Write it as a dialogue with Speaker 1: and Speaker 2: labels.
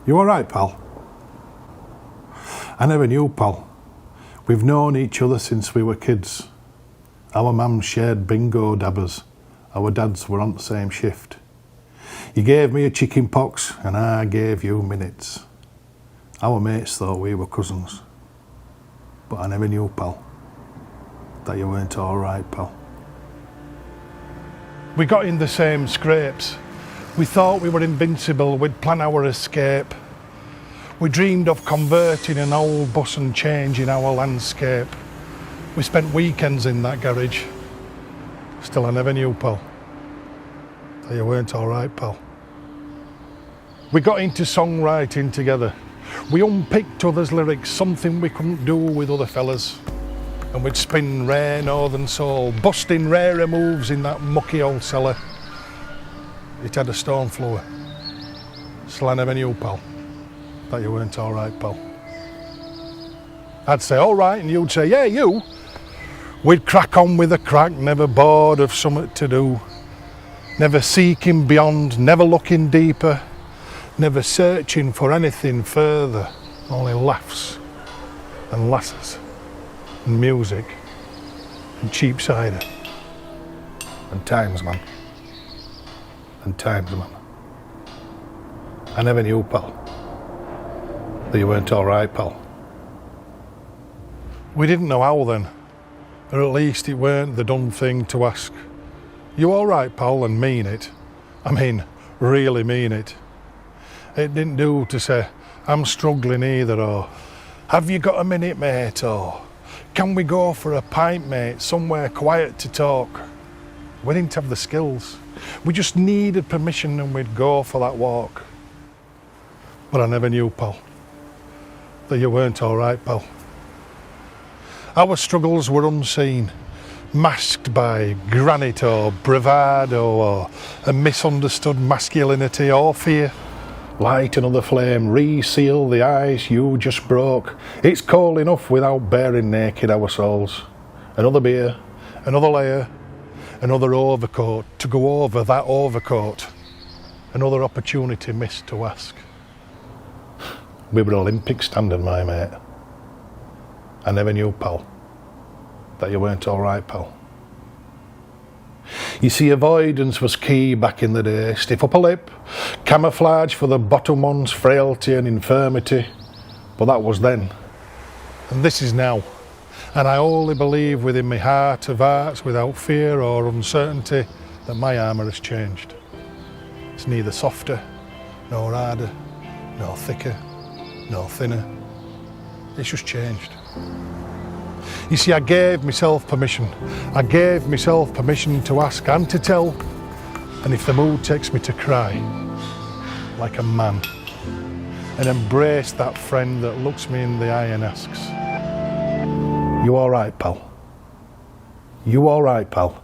Speaker 1: You alright, pal? I never knew, pal. We've known each other since we were kids. Our mums shared bingo dabbers. Our dads were on the same shift. You gave me a chicken pox and I gave you minutes. Our mates thought we were cousins. But I never knew, pal, that you weren't alright, pal.
Speaker 2: We got in the same scrapes. We thought we were invincible, we'd plan our escape. We dreamed of converting an old bus and changing our landscape. We spent weekends in that garage. Still I never knew, pal, that you weren't alright, pal. We got into songwriting together. We unpicked others' lyrics, something we couldn't do with other fellas. And we'd spin rare northern soul, busting rarer moves in that mucky old cellar. It had a stone floor. Still I never knew, pal, that you weren't alright, pal. I'd say alright and you'd say, yeah, you. We'd crack on with a crack, never bored of something to do. Never seeking beyond, never looking deeper. Never searching for anything further. Only laughs and lasses and music and cheap cider. And times, man. And times, man. I never knew, pal, that you weren't alright, pal. We didn't know how then, or at least it weren't the done thing to ask. You alright, pal, and mean it. I mean, really mean it. It didn't do to say, I'm struggling either, or have you got a minute, mate, or can we go for a pint, mate, somewhere quiet to talk? We didn't have the skills. We just needed permission and we'd go for that walk. But I never knew, pal, that you weren't alright, pal. Our struggles were unseen, masked by granite or bravado or a misunderstood masculinity or fear. Light another flame, reseal the ice you just broke. It's cold enough without bearing naked our souls. Another beer, another layer, another overcoat to go over that overcoat. Another opportunity missed to ask. We were Olympic standard, my mate. I never knew, pal, that you weren't alright, pal. You see, avoidance was key back in the day. Stiff upper lip, camouflage for the bottom one's frailty and infirmity. But that was then. And this is now. And I only believe within my heart of hearts, without fear or uncertainty, that my armour has changed. It's neither softer, nor harder, nor thicker, nor thinner. It's just changed. You see, I gave myself permission. I gave myself permission to ask and to tell. And if the mood takes me to cry, like a man, and embrace that friend that looks me in the eye and asks, you alright, pal? You alright, pal?